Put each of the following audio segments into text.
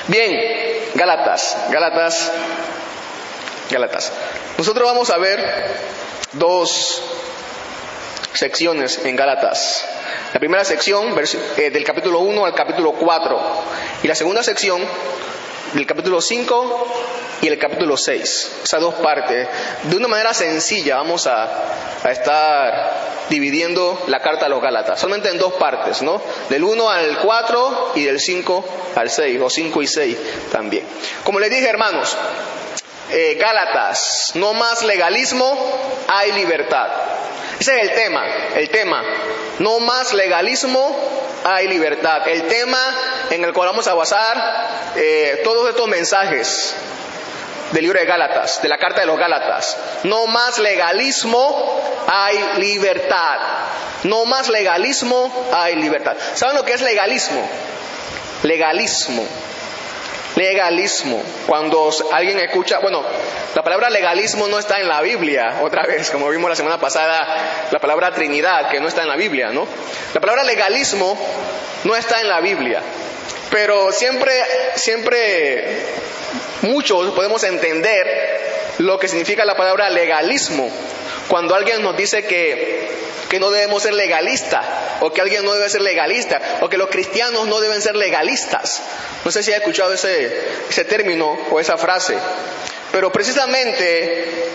Bien, Gálatas. Nosotros vamos a ver dos secciones en Gálatas. La primera sección del capítulo 1 al capítulo 4 y la segunda sección del capítulo 5 y el capítulo 6. Esas dos partes. De una manera sencilla vamos a estar dividiendo la carta a los Gálatas, solamente en dos partes, ¿no? Del 1 al 4 y del 5 al 6, o 5 y 6 también. Como les dije, hermanos, Gálatas, no más legalismo, hay libertad. Ese es el tema, no más legalismo, hay libertad. El tema en el cual vamos a basar todos estos mensajes del libro de Gálatas, de la carta de los Gálatas. No más legalismo, hay libertad. No más legalismo, hay libertad. ¿Saben lo que es legalismo? Legalismo. Cuando alguien escucha, la palabra legalismo no está en la Biblia, otra vez, como vimos la semana pasada, la palabra Trinidad, que no está en la Biblia, ¿no? La palabra legalismo no está en la Biblia, pero siempre muchos podemos entender lo que significa la palabra legalismo. Cuando alguien nos dice que no debemos ser legalistas, o que alguien no debe ser legalista, o que los cristianos no deben ser legalistas. No sé si ha escuchado ese término o esa frase. Pero precisamente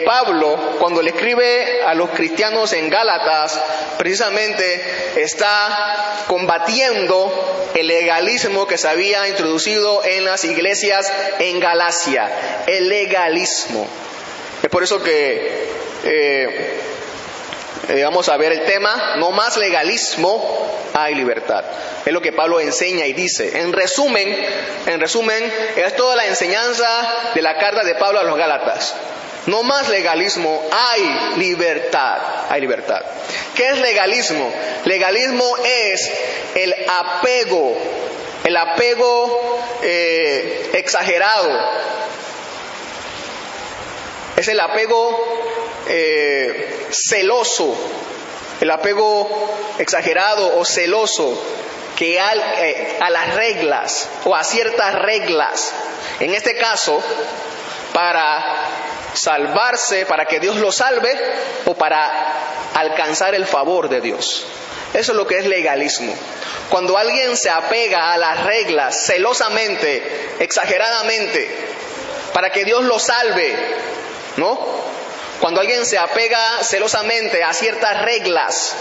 Pablo, cuando le escribe a los cristianos en Gálatas, precisamente está combatiendo el legalismo que se había introducido en las iglesias en Galacia. El legalismo. Es por eso que vamos a ver el tema, no más legalismo, hay libertad. Es lo que Pablo enseña y dice. En resumen, es toda la enseñanza de la carta de Pablo a los Gálatas. No más legalismo, hay libertad. ¿Qué es legalismo? Legalismo es el apego exagerado. Es el apego celoso, el apego exagerado o celoso que a las reglas o a ciertas reglas. En este caso, para salvarse, para que Dios lo salve o para alcanzar el favor de Dios. Eso es lo que es legalismo. Cuando alguien se apega a las reglas celosamente, exageradamente, para que Dios lo salve, ¿no? Cuando alguien se apega celosamente a ciertas reglas,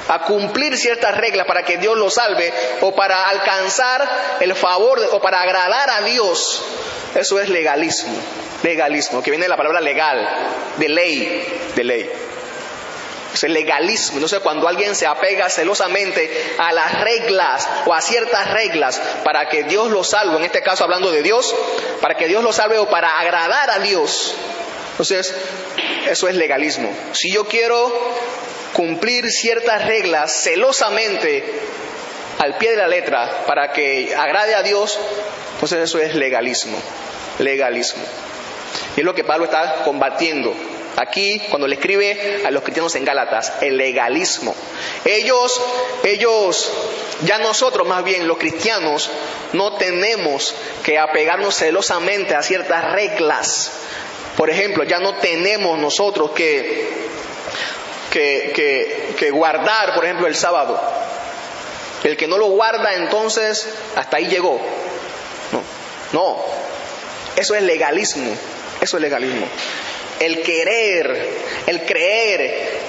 a cumplir ciertas reglas para que Dios lo salve o para alcanzar el favor o para agradar a Dios, eso es legalismo, que viene de la palabra legal, de ley. Es el legalismo. Entonces, cuando alguien se apega celosamente a las reglas o a ciertas reglas para que Dios lo salve, en este caso hablando de Dios, para que Dios lo salve o para agradar a Dios, entonces eso es legalismo. Si yo quiero cumplir ciertas reglas celosamente al pie de la letra para que agrade a Dios, entonces eso es legalismo. Y es lo que Pablo está combatiendo aquí cuando le escribe a los cristianos en Gálatas, el legalismo. Ellos, ya nosotros más bien, los cristianos, no tenemos que apegarnos celosamente a ciertas reglas. Por ejemplo, ya no tenemos nosotros que guardar, por ejemplo, el sábado. El que no lo guarda, entonces, hasta ahí llegó. No. Eso es legalismo. El creer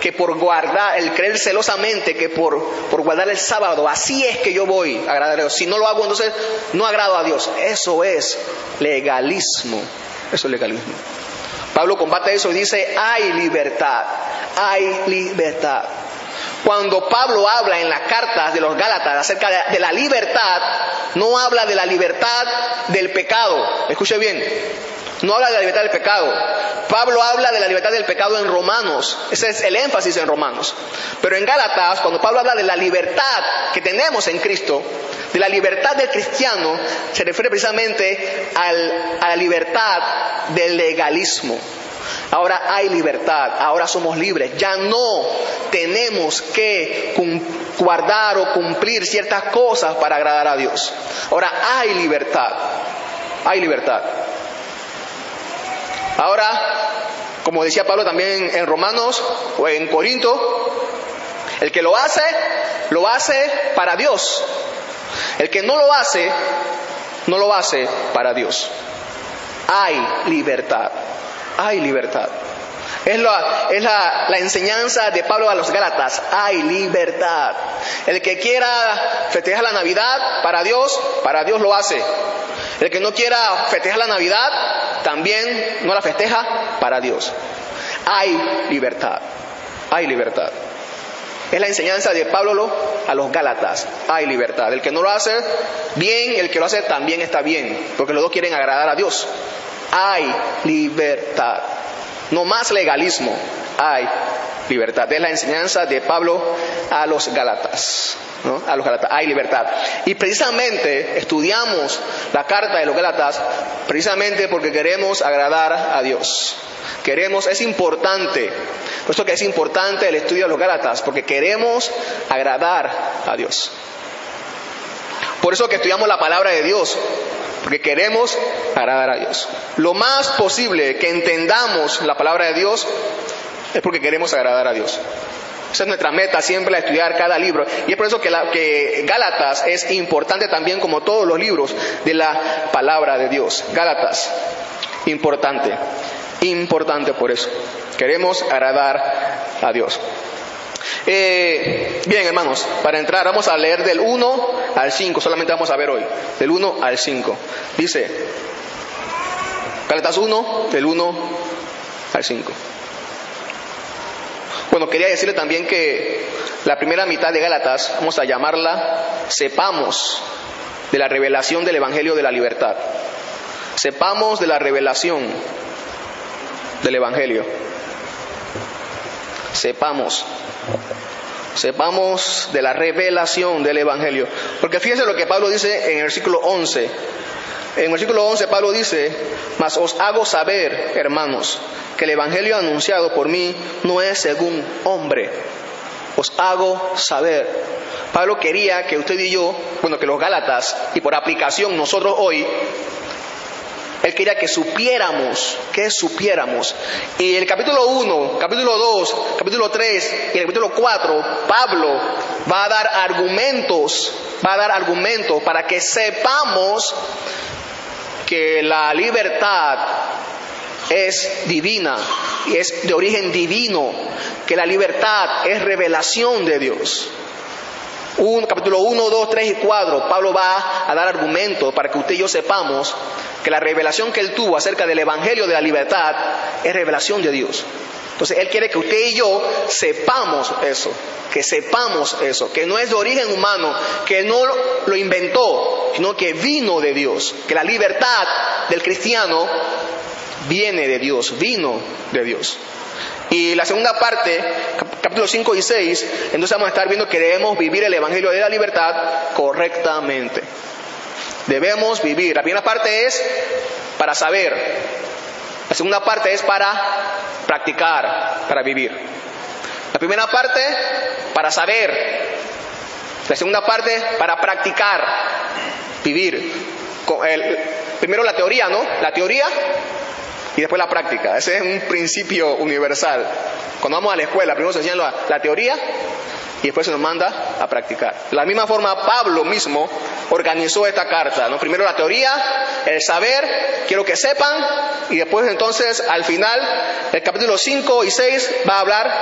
que por guardar, el creer celosamente que por guardar el sábado, así es que yo voy a agradar a Dios. Si no lo hago, entonces no agrado a Dios. Eso es legalismo. Pablo combate eso y dice, hay libertad. Cuando Pablo habla en las cartas de los Gálatas acerca de la libertad, no habla de la libertad del pecado. Escuche bien, no habla de la libertad del pecado. Pablo habla de la libertad del pecado en Romanos. Ese es el énfasis en Romanos. Pero en Gálatas, cuando Pablo habla de la libertad que tenemos en Cristo, de la libertad del cristiano, se refiere precisamente a la libertad del legalismo. Ahora hay libertad, ahora somos libres. Ya no tenemos que guardar o cumplir ciertas cosas para agradar a Dios. Ahora hay libertad, hay libertad. Ahora, como decía Pablo también en Romanos o en Corinto, el que lo hace para Dios. El que no lo hace para Dios. Hay libertad. Hay libertad. Es la enseñanza de Pablo a los Gálatas. Hay libertad. El que quiera festejar la Navidad para Dios lo hace. El que no quiera festejar la Navidad, también no la festeja para Dios. Hay libertad. Hay libertad. Es la enseñanza de Pablo a los Gálatas. Hay libertad. El que no lo hace bien, el que lo hace también está bien, porque los dos quieren agradar a Dios. Hay libertad. No más legalismo. Hay libertad. Es la enseñanza de Pablo a los Gálatas, ¿no? A los Gálatas. Hay libertad. Y precisamente estudiamos la carta de los Gálatas precisamente porque queremos agradar a Dios. Es importante. Por eso que es importante el estudio de los Gálatas, porque queremos agradar a Dios. Por eso que estudiamos la palabra de Dios, porque queremos agradar a Dios. Lo más posible que entendamos la palabra de Dios es porque queremos agradar a Dios. Esa es nuestra meta siempre, a estudiar cada libro. Y es por eso que Gálatas es importante también, como todos los libros de la palabra de Dios. Gálatas, importante por eso. Queremos agradar a Dios. Bien, hermanos, para entrar vamos a leer del 1 al 5, solamente vamos a ver hoy, del 1 al 5. Dice, Gálatas 1, del 1 al 5. Bueno, quería decirle también que la primera mitad de Gálatas, vamos a llamarla, sepamos de la revelación del Evangelio de la libertad. Sepamos de la revelación del Evangelio. Sepamos de la revelación del Evangelio. Porque fíjense lo que Pablo dice en el versículo 11. En el versículo 11 Pablo dice, mas os hago saber, hermanos, que el Evangelio anunciado por mí no es según hombre. Os hago saber. Pablo quería que usted y yo, que los Gálatas, y por aplicación nosotros hoy, él quería que supiéramos. Y el capítulo 1, capítulo 2, capítulo 3 y el capítulo 4, Pablo va a dar argumentos para que sepamos que la libertad es divina y es de origen divino, que la libertad es revelación de Dios. Capítulo 1, 2, 3 y 4, Pablo va a dar argumentos para que usted y yo sepamos que la revelación que él tuvo acerca del Evangelio de la libertad es revelación de Dios. Entonces él quiere que usted y yo sepamos eso, que no es de origen humano, que no lo inventó, sino que vino de Dios, que la libertad del cristiano viene de Dios, vino de Dios. Y la segunda parte, capítulos 5 y 6, entonces vamos a estar viendo que debemos vivir el Evangelio de la libertad correctamente. Debemos vivir. La primera parte es para saber. La segunda parte es para practicar, para vivir. La primera parte, para saber. La segunda parte, para practicar, vivir. Primero la teoría, ¿no? La teoría y después la práctica. Ese es un principio universal. Cuando vamos a la escuela, primero se enseña la teoría y después se nos manda a practicar. De la misma forma, Pablo mismo organizó esta carta, ¿no? Primero la teoría, el saber, quiero que sepan, y después entonces, al final, el capítulo 5 y 6 va a hablar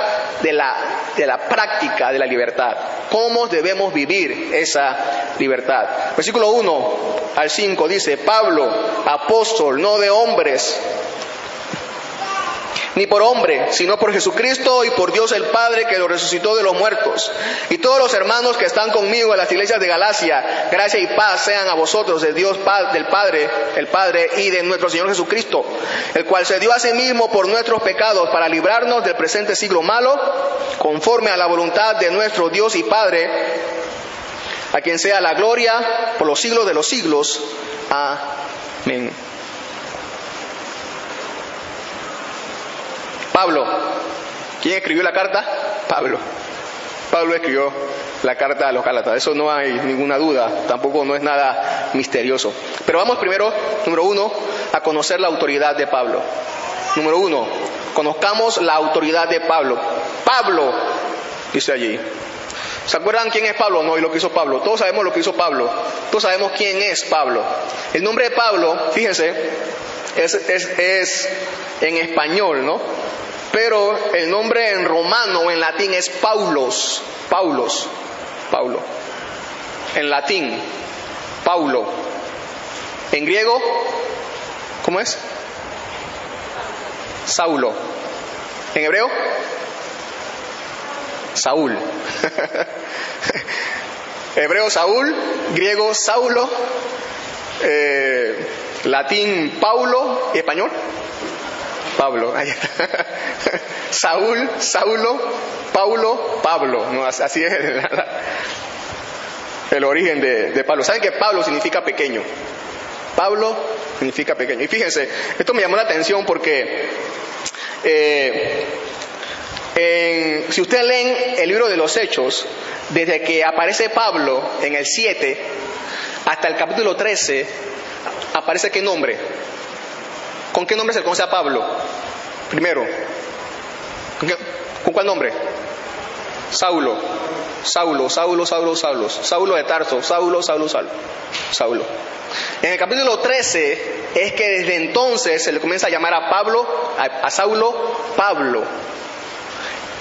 de la práctica de la libertad. ¿Cómo debemos vivir esa libertad? Versículo 1 al 5 dice, Pablo, apóstol, no de hombres, ni por hombre, sino por Jesucristo y por Dios el Padre que lo resucitó de los muertos. Y todos los hermanos que están conmigo en las iglesias de Galacia, gracia y paz sean a vosotros de Dios del Padre, el Padre y de nuestro Señor Jesucristo, el cual se dio a sí mismo por nuestros pecados para librarnos del presente siglo malo, conforme a la voluntad de nuestro Dios y Padre, a quien sea la gloria por los siglos de los siglos. Amén. Pablo. ¿Quién escribió la carta? Pablo. Pablo escribió la carta a los Gálatas. Eso no hay ninguna duda. Tampoco no es nada misterioso. Pero vamos primero, número 1, a conocer la autoridad de Pablo. Número 1, conozcamos la autoridad de Pablo. Pablo, dice allí. ¿Se acuerdan quién es Pablo? No, y lo que hizo Pablo. Todos sabemos lo que hizo Pablo. Todos sabemos quién es Pablo. El nombre de Pablo, fíjense, es en español, ¿no? Pero el nombre en romano o en latín es Paulos. Paulos. Paulo. En latín, Paulo. En griego, ¿cómo es? Saulo. En hebreo, Saúl. Hebreo Saúl, griego Saulo, latín Paulo y español Pablo. Ahí está. Saúl, Saulo, Paulo, Pablo. No, así es el origen de Pablo. ¿Saben que Pablo significa pequeño? Pablo significa pequeño. Y fíjense, esto me llamó la atención porque si ustedes leen el libro de los Hechos, desde que aparece Pablo en el 7 hasta el capítulo 13, aparece ¿qué nombre? ¿Con qué nombre se conoce a Pablo? Primero, ¿con cuál nombre? Saulo. Saulo, Saulo, Saulo, Saulo. Saulo de Tarso, Saulo, Saulo, Saulo. Saulo. En el capítulo 13 es que desde entonces se le comienza a llamar a Pablo, a Saulo, Pablo.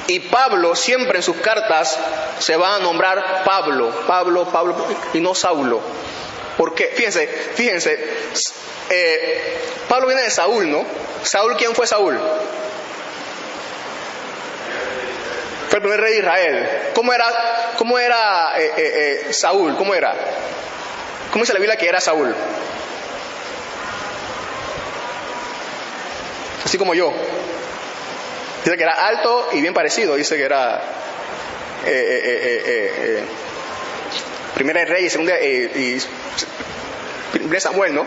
Y Pablo siempre en sus cartas se va a nombrar Pablo, Pablo, Pablo, y no Saulo. ¿Por qué? Fíjense, Pablo viene de Saúl, ¿no? Saúl, ¿quién fue Saúl? Fue el primer rey de Israel. ¿Cómo era Saúl? ¿Cómo era? ¿Cómo dice la Biblia que era Saúl? Así como yo. Dice que era alto y bien parecido. Dice que era primera de Reyes, segunda y primera Samuel, ¿no?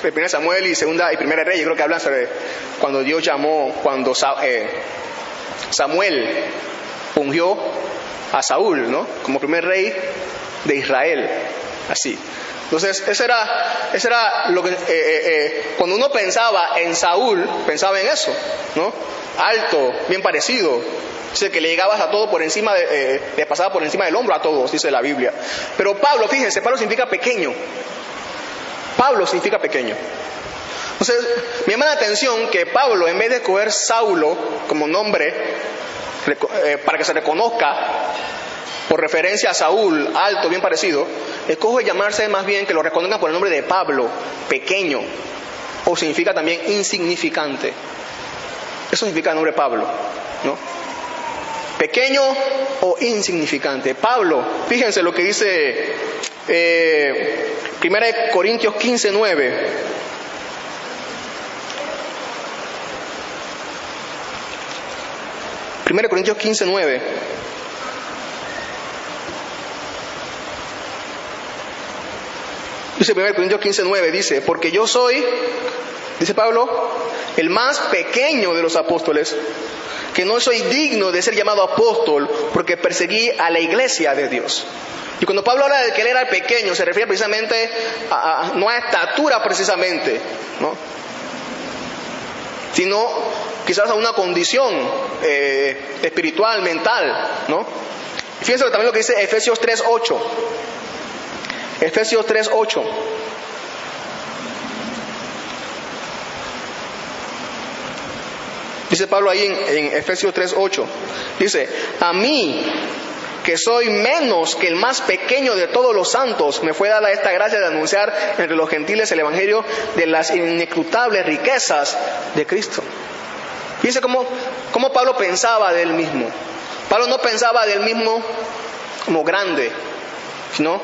Primera Samuel y segunda y primera de Reyes. Creo que hablan sobre cuando Dios llamó, cuando Samuel ungió a Saúl, ¿no? Como primer rey de Israel. Así. Entonces, ese era lo que cuando uno pensaba en Saúl, pensaba en eso, ¿no? Alto, bien parecido. Dice que le llegabas a todo por encima, le pasaba por encima del hombro a todos, dice la Biblia. Pero Pablo, fíjense, Pablo significa pequeño. Pablo significa pequeño. Entonces, me llama la atención que Pablo, en vez de escoger Saulo como nombre, para que se reconozca, por referencia a Saúl, alto, bien parecido, escoge llamarse más bien que lo reconozcan por el nombre de Pablo, pequeño, o significa también insignificante. Eso significa el nombre Pablo, ¿no? Pequeño o insignificante. Pablo, fíjense lo que dice 1 Corintios 15:9. Primero Corintios 15:9. Dice 1 Corintios 15:9, dice, porque yo soy, dice Pablo, el más pequeño de los apóstoles, que no soy digno de ser llamado apóstol porque perseguí a la iglesia de Dios. Y cuando Pablo habla de que él era el pequeño, se refiere precisamente no a estatura precisamente, ¿no? Sino quizás a una condición espiritual, mental, ¿no? Fíjense también lo que dice Efesios 3:8. Efesios 3:8. Dice Pablo ahí en Efesios 3:8. Dice, a mí, que soy menos que el más pequeño de todos los santos, me fue dada esta gracia de anunciar entre los gentiles el evangelio de las inescrutables riquezas de Cristo. Fíjense cómo Pablo pensaba de él mismo. Pablo no pensaba de él mismo como grande, sino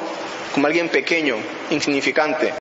como alguien pequeño, insignificante.